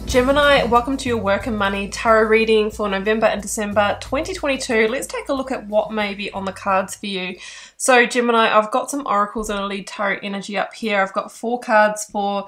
Gemini, welcome to your work and money tarot reading for November and December 2022. Let's take a look at what may be on the cards for you. So Gemini, I've got some oracles and a lead tarot energy up here. I've got 4 cards for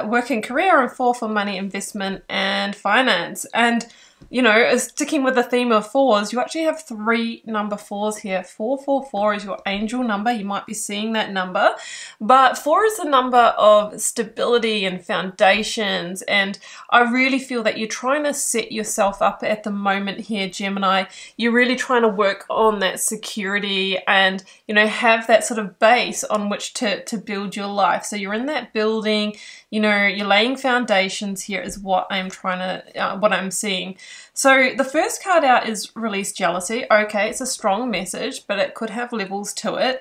work and career and 4 for money, investment and finance. And you know, sticking with the theme of 4s, you actually have 3 number 4s here. 444 is your angel number. You might be seeing that number. But 4 is the number of stability and foundations. And I really feel that you're trying to set yourself up at the moment here, Gemini. You're really trying to work on that security and, you know, have that sort of base on which to build your life. So you're in that building, you know, you're laying foundations here is what I'm trying to, what I'm seeing. So the first card out is release jealousy. Okay, it's a strong message, but it could have levels to it.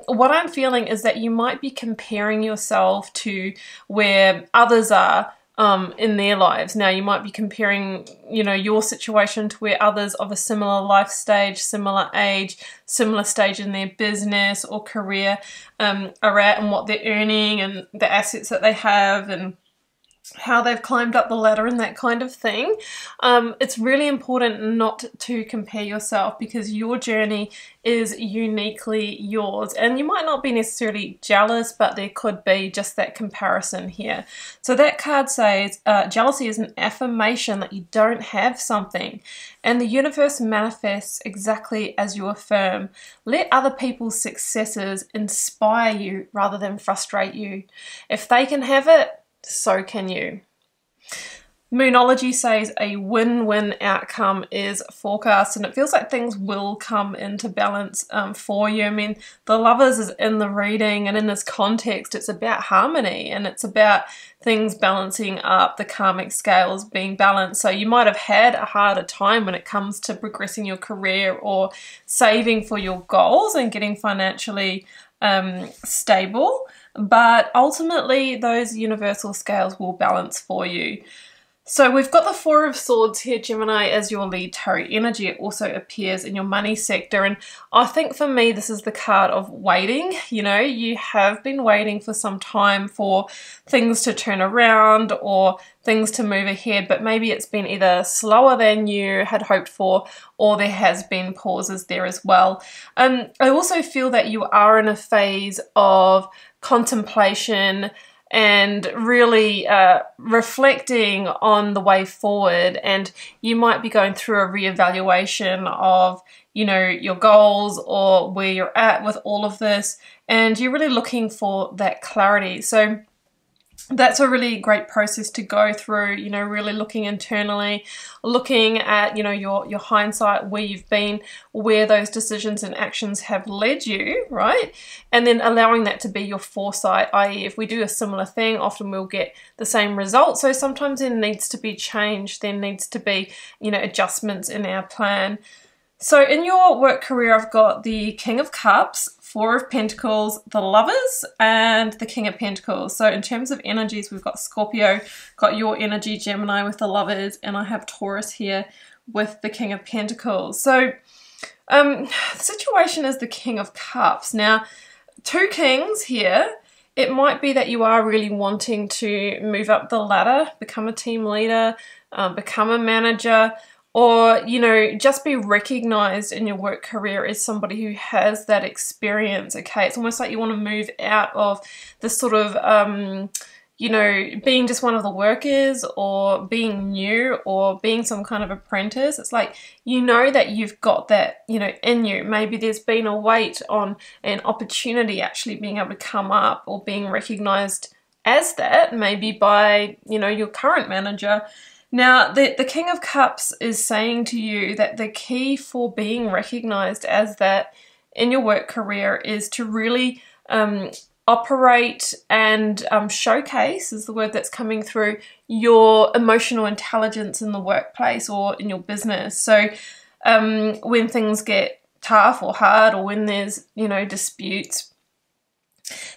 What I'm feeling is that you might be comparing yourself to where others are in their lives. Now you might be comparing, you know, your situation to where others of a similar life stage, similar age, similar stage in their business or career are at, and what they're earning and the assets that they have and how they've climbed up the ladder and that kind of thing. It's really important not to compare yourself because your journey is uniquely yours, and you might not be necessarily jealous, but there could be just that comparison here. So that card says jealousy is an affirmation that you don't have something, and the universe manifests exactly as you affirm. Let other people's successes inspire you rather than frustrate you. If they can have it, so can you. Moonology says a win-win outcome is forecast, and it feels like things will come into balance for you. I mean, the Lovers is in the reading, and in this context it's about harmony and it's about things balancing up, the karmic scales being balanced. So you might have had a harder time when it comes to progressing your career or saving for your goals and getting financially stable, but ultimately those universal scales will balance for you. So we've got the 4 of Swords here, Gemini, as your lead tarot energy. It also appears in your money sector, and I think for me this is the card of waiting. You know, you have been waiting for some time for things to turn around or things to move ahead, but maybe it's been either slower than you had hoped for, or there has been pauses there as well. I also feel that you are in a phase of contemplation and really reflecting on the way forward, and you might be going through a reevaluation of, you know, your goals or where you're at with all of this, and you're really looking for that clarity. So that's a really great process to go through, you know, really looking internally, looking at, you know, your hindsight, where you've been, where those decisions and actions have led you, right? And then allowing that to be your foresight, i.e. if we do a similar thing, often we'll get the same result. So sometimes there needs to be change, there needs to be, you know, adjustments in our plan. So in your work career, I've got the King of Cups, 4 of Pentacles, the Lovers, and the King of Pentacles. So in terms of energies, we've got Scorpio, got your energy, Gemini, with the Lovers, and I have Taurus here with the King of Pentacles. So the situation is the King of Cups. Now, 2 kings here. It might be that you are really wanting to move up the ladder, become a team leader, become a manager, or, you know, just be recognized in your work career as somebody who has that experience, okay? It's almost like you want to move out of this sort of, you know, being just one of the workers or being new or being some kind of apprentice. It's like, you know that you've got that, you know, in you. Maybe there's been a wait on an opportunity actually being able to come up or being recognized as that, maybe by, you know, your current manager. Now, the King of Cups is saying to you that the key for being recognized as that in your work career is to really operate and showcase, is the word that's coming through, your emotional intelligence in the workplace or in your business. So when things get tough or hard, or when there's, you know, disputes,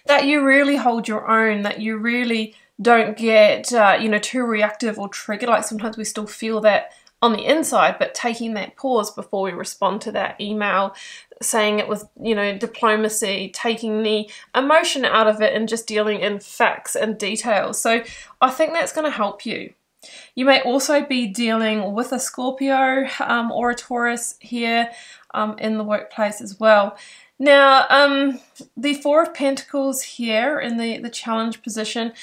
that you really hold your own, that you really don't get, you know, too reactive or triggered. Like sometimes we still feel that on the inside, but taking that pause before we respond to that email, saying it with, you know, diplomacy, taking the emotion out of it and just dealing in facts and details. So I think that's going to help you. You may also be dealing with a Scorpio or a Taurus here in the workplace as well. Now, the Four of Pentacles here in the challenge position,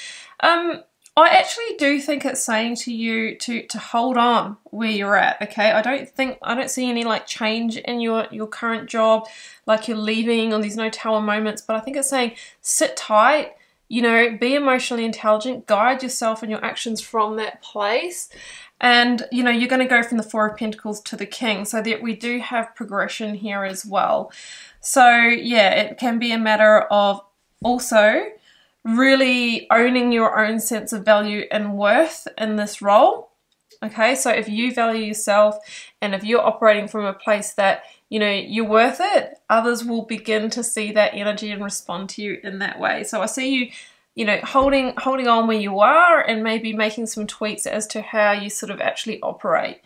I actually do think it's saying to you to hold on where you're at, okay? I don't see any like change in your current job, like you're leaving on these no tower moments, but I think it's saying sit tight, you know, be emotionally intelligent, guide yourself and your actions from that place. And, you know, you're going to go from the Four of Pentacles to the King, so that we do have progression here as well. So, yeah, it can be a matter of also really owning your own sense of value and worth in this role. Okay, so if you value yourself and if you're operating from a place that, you know, you're worth it, others will begin to see that energy and respond to you in that way. So I see you, you know, holding on where you are and maybe making some tweaks as to how you sort of actually operate.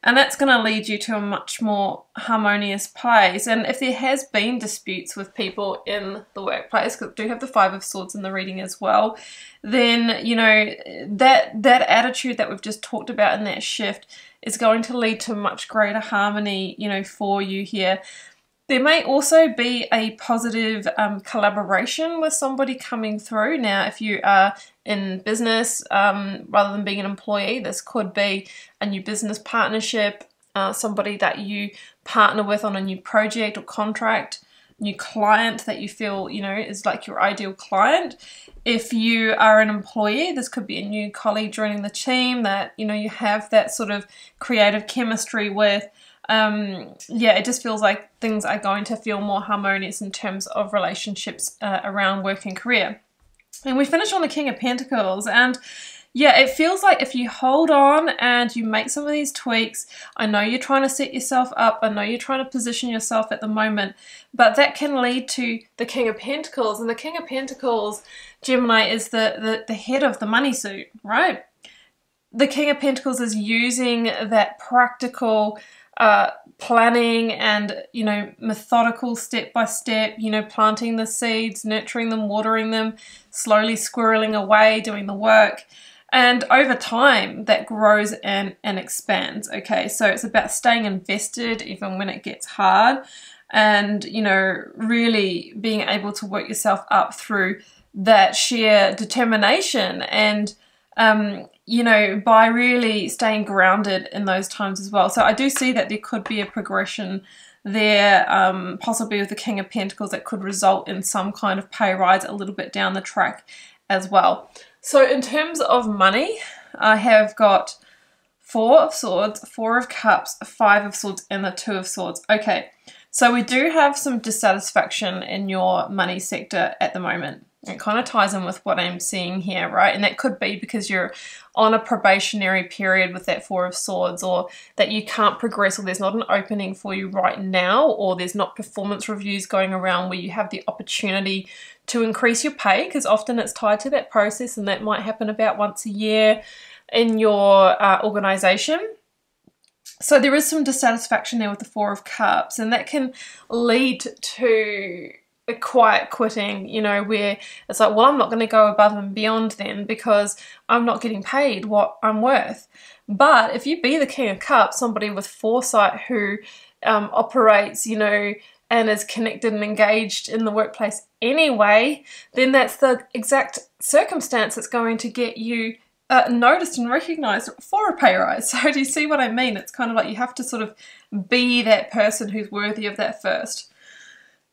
And that's going to lead you to a much more harmonious place. And if there has been disputes with people in the workplace, because I do have the Five of Swords in the reading as well, then, you know, that attitude that we've just talked about in that shift is going to lead to much greater harmony, you know, for you here. There may also be a positive collaboration with somebody coming through. Now, if you are in business, rather than being an employee, this could be a new business partnership, somebody that you partner with on a new project or contract, new client that you feel, you know, is like your ideal client. If you are an employee, this could be a new colleague joining the team that, you know, you have that sort of creative chemistry with. Yeah, it just feels like things are going to feel more harmonious in terms of relationships around work and career. And we finish on the King of Pentacles, and yeah, it feels like if you hold on and you make some of these tweaks, I know you're trying to set yourself up, I know you're trying to position yourself at the moment, but that can lead to the King of Pentacles. And the King of Pentacles, Gemini, is the head of the money suit, right? The King of Pentacles is using that practical planning and, you know, methodical step by step, you know, planting the seeds, nurturing them, watering them, slowly squirreling away, doing the work. And over time that grows and expands. Okay, so it's about staying invested even when it gets hard, and, you know, really being able to work yourself up through that sheer determination and you know, by really staying grounded in those times as well. So I do see that there could be a progression there, possibly with the King of Pentacles, that could result in some kind of pay rise a little bit down the track as well. So in terms of money, I have got Four of Swords, Four of Cups, Five of Swords, and the Two of Swords. Okay, so we do have some dissatisfaction in your money sector at the moment. It kind of ties in with what I'm seeing here, right? And that could be because you're on a probationary period with that Four of Swords, or that you can't progress, or there's not an opening for you right now, or there's not performance reviews going around where you have the opportunity to increase your pay, because often it's tied to that process, and that might happen about once a year in your organization. So there is some dissatisfaction there with the Four of Cups, and that can lead to a quiet quitting, you know, where it's like, well, I'm not going to go above and beyond then because I'm not getting paid what I'm worth. But if you be the King of Cups, somebody with foresight who operates, you know, and is connected and engaged in the workplace anyway, then that's the exact circumstance that's going to get you noticed and recognized for a pay rise. So do you see what I mean? It's kind of like you have to sort of be that person who's worthy of that first.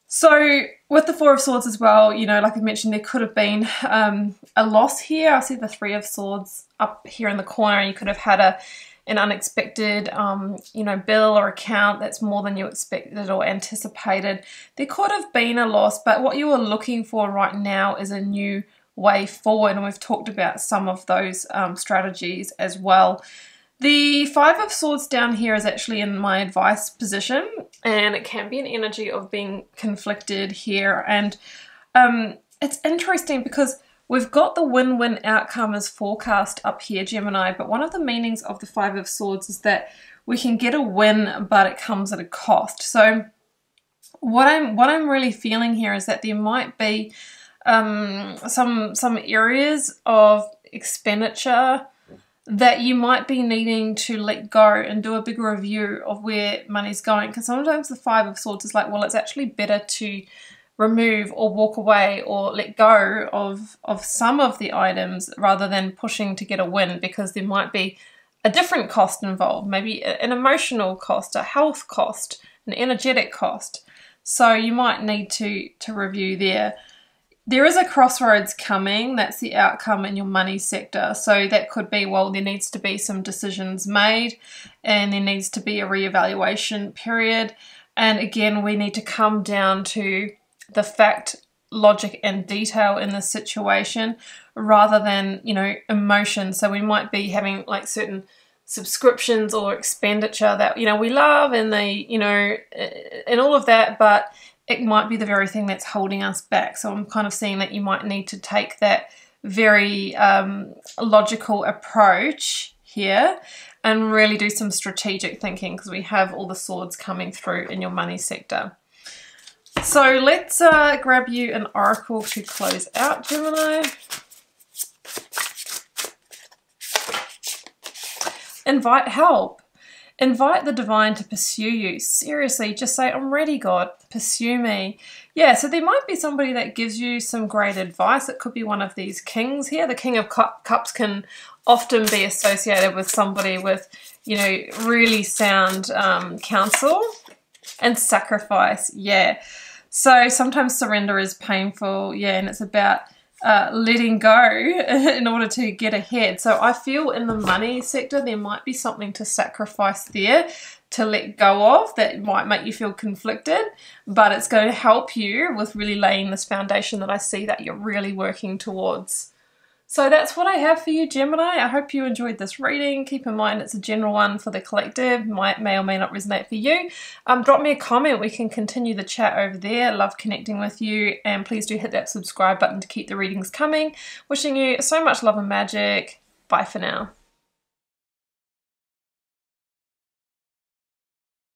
So with the Four of Swords as well, you know, like I mentioned, there could have been a loss here. I see the Three of Swords up here in the corner, and you could have had an unexpected, you know, bill or account that's more than you expected or anticipated. There could have been a loss, but what you are looking for right now is a new way forward, and we've talked about some of those strategies as well. The Five of Swords down here is actually in my advice position, and it can be an energy of being conflicted here. And it's interesting because we've got the win-win outcome as forecast up here, Gemini, but one of the meanings of the Five of Swords is that we can get a win, but it comes at a cost. So what I'm really feeling here is that there might be some areas of expenditure that you might be needing to let go and do a big review of where money's going. Because sometimes the Five of Swords is like, well, it's actually better to remove or walk away or let go of some of the items rather than pushing to get a win, because there might be a different cost involved, maybe an emotional cost, a health cost, an energetic cost. So you might need to review there. There is a crossroads coming. That's the outcome in your money sector. So that could be, well, there needs to be some decisions made and there needs to be a reevaluation period. And again, we need to come down to the fact, logic and detail in this situation rather than, you know, emotion. So we might be having like certain subscriptions or expenditure that, you know, we love and they, you know, and all of that, but it might be the very thing that's holding us back. So I'm kind of seeing that you might need to take that very logical approach here and really do some strategic thinking, because we have all the swords coming through in your money sector. So let's grab you an oracle to close out, Gemini. Invite help. Invite the divine to pursue you. Seriously, just say, I'm ready, God, pursue me. Yeah, so there might be somebody that gives you some great advice. It could be one of these kings here. The King of Cups can often be associated with somebody with, you know, really sound counsel and sacrifice. Yeah, so sometimes surrender is painful. Yeah, and it's about letting go in order to get ahead. So I feel in the money sector there might be something to sacrifice there, to let go of, that might make you feel conflicted, but it's going to help you with really laying this foundation that I see that you're really working towards. So that's what I have for you, Gemini. I hope you enjoyed this reading. Keep in mind it's a general one for the collective. May or may not resonate for you. Drop me a comment. We can continue the chat over there. Love connecting with you. And please do hit that subscribe button to keep the readings coming. Wishing you so much love and magic. Bye for now.